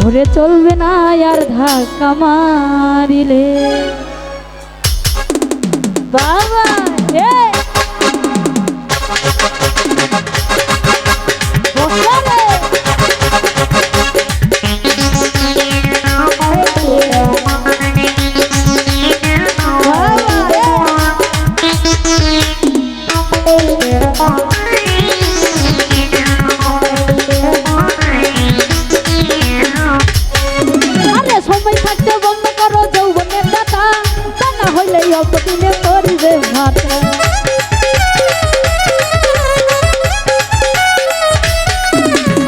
ওরে চলবে না আর ধাক্কা মারিলে বাবা অল্পদিনে করিবে ভাত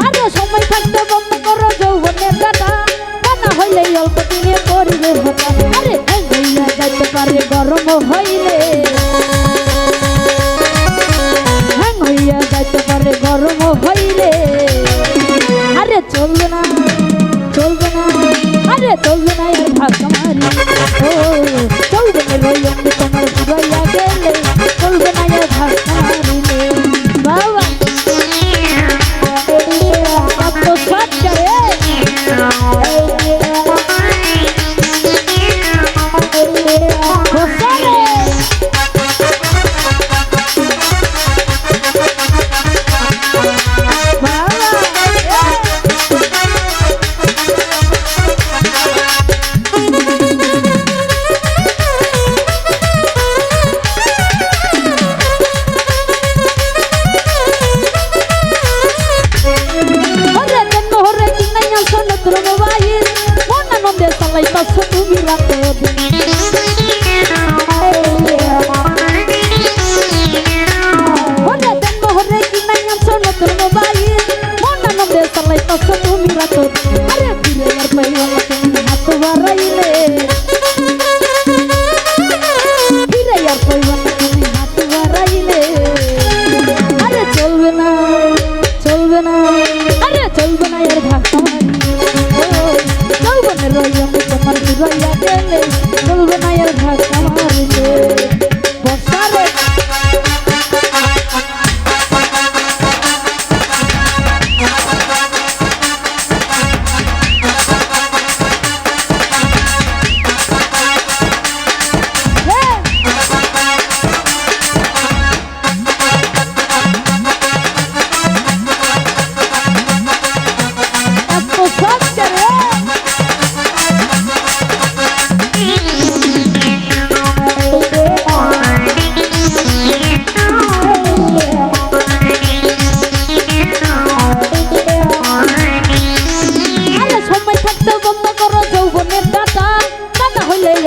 আরে সময় থাকতে বন্ধ করো যৌবনের দাদা না হইলে অল্পদিনে করিবে ভাত আরে হইয়া যাইতে পারে গরম হইলে হইয়া যাইতে পারে গরম হইলে আরে চলবে না আরে চলবে না এর ধাক্কা মারি ও চলবে না রই অঙ্গে তোমার ঘুরাইয়া গেলে চলবে না এর ধাক্কা মারিলে বাবা কত সাত করে তুমি রাতে তুমি রাত আরে ফিরে আর পাইও না তুমি হাত বাড়াইলে ফিরে আর পাইও না তুমি হাত বাড়াইলে আরে চলবে না আরে চলবে না এর ধাক্কা মারি চলবে না রইয়া তোমার ঘুরাইয়া গেলে চলবে না এর ধাক্কা মারিলে বসারে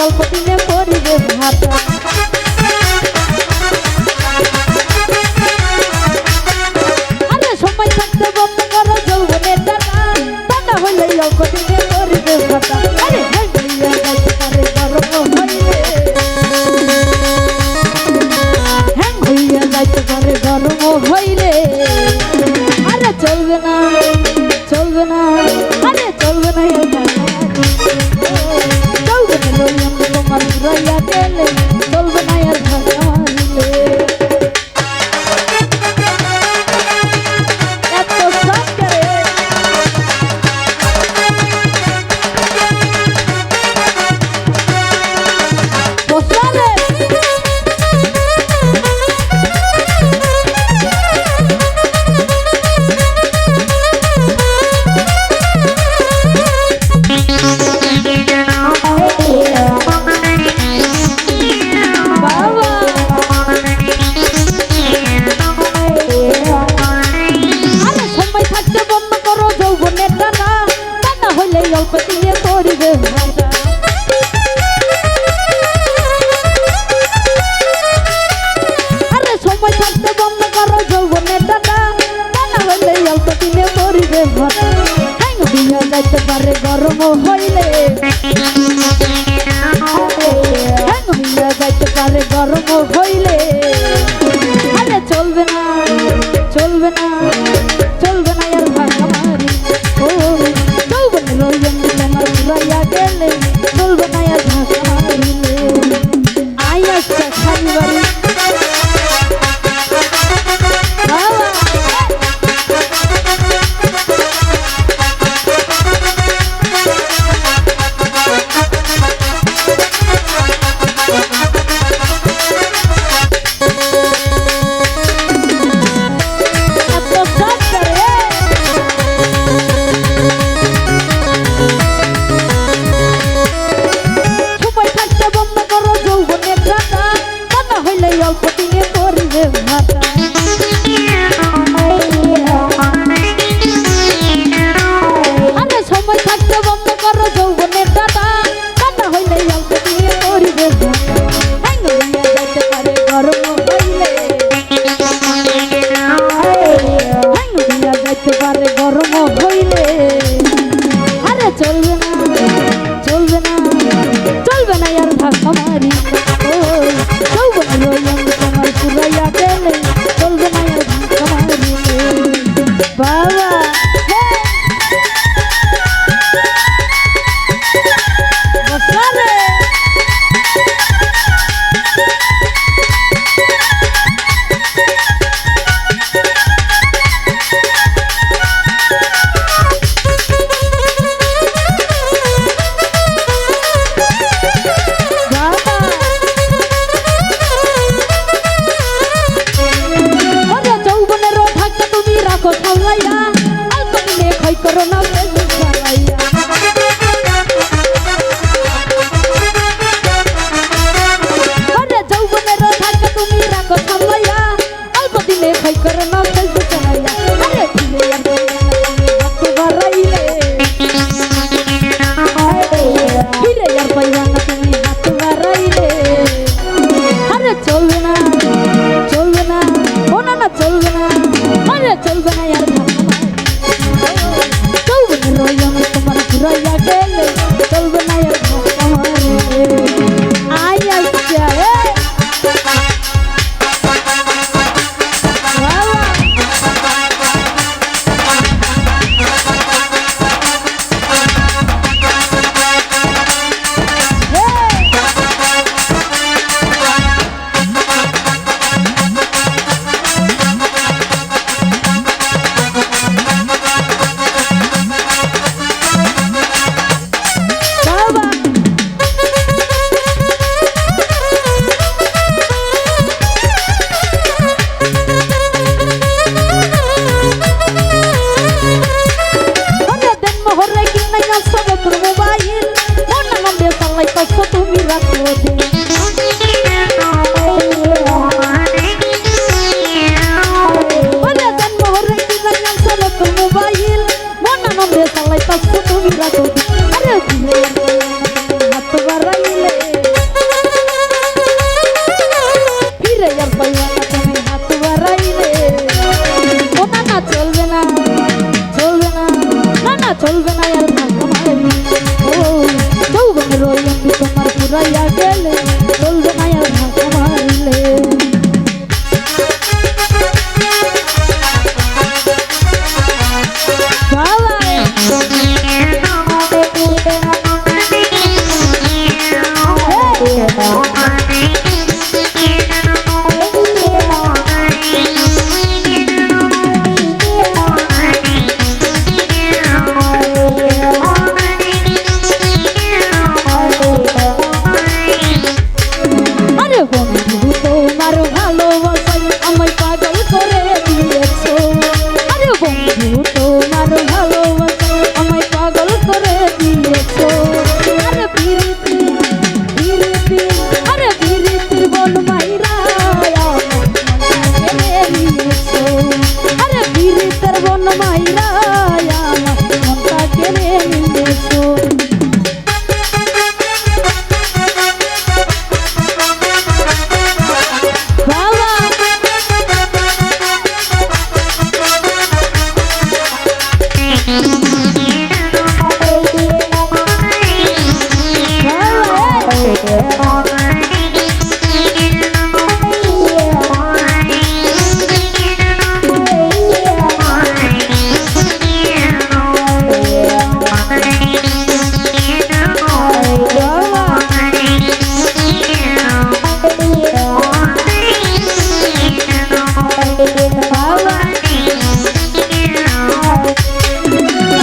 অল্পদিনে করিবে ভাত আরে সময় থাকতে বন্ধ করো যৌবনের দাদা দাদা হইলে অল্পদিনে করিবে ভাত আরে হইয়া যাইতে পারে গরম হইলে হ্যাং হইয়া যাইতে পারে গরম হইলে আরে চলবে না আরে চলবে না তোমার ঘুরাইয়া গেলে চলবে না আর ধাক্কা মারিলে এত সাত করে বসালে অল্পদিনে করিবে ভাতা আরে সময় থাকতে বন্ধ করো যৌবনের দাদা না হইলে অল্পদিনে করিবে ভাতা হ্যাং হইয়া যাইতে পারে গরম হইলে হ্যাং হইয়া যাইতে পারে গরম হইলে আরে চলবে না আর ধাক্কা মারি ও চলবে না তোমার ঘুরাইয়া গেলে চলবে না আর ধাক্কা মারিলে আই আচ্ছা খালি বাড়ি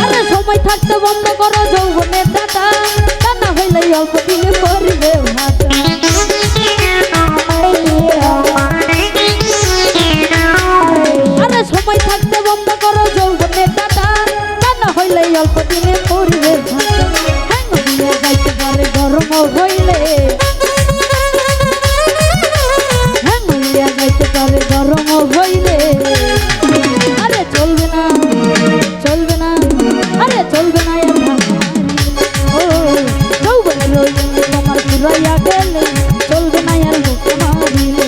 আরে সময় থাকতে বন্ধ করো যৌবনের ডাটা, তা না হইলে অল্প দিনে পড়বে ভাটা। আরে সময় থাকতে বন্ধ করো যৌবনের ডাটা, তা না হইলে অল্প দিনে পড়বে ভাটা। হ্যাঁ দিয়ে যাইতে পারে গরম হইলে, হ্যাঁ দিয়ে যাইতে পারে গরম হইলে। আরে চলবে না, চলবে না, আরে চলবে না এর ও যৌবনের ওই তোমার ঘুরাইয়া গেলে, চলবে না আর বুক মারিলে।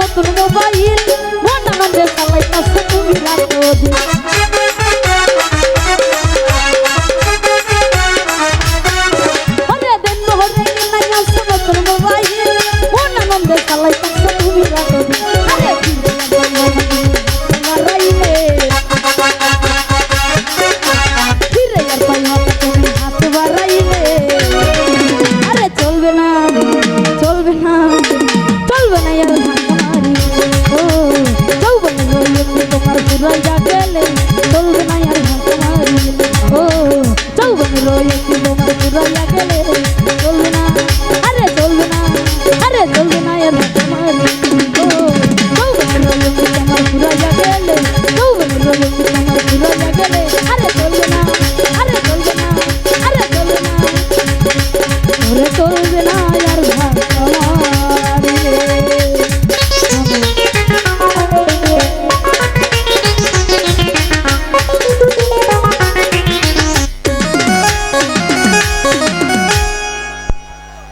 নতুন মোবাইল মন আনন্দে চালাইতাছো তুমি রাতদিন। হরে দিন হরে কিনাইয়াছো নতুন মোবাইল মন আনন্দে চালাইতাছো তুমি রাতদিন। আরে ফিরে আর পাইও না তুমি হাত বাড়াইলে। আরে চলবে না, চলবে না, চলবে না আর তোমার ঘুরাইয়া গেলে, চলবে না আর ভাত মারিলে। ও যৌবন রয়েছে তোমার ঘুরাইয়া গেলে, চলবে না, আরে চলবে না, আরে চলবে না আর ভাত মারিলে।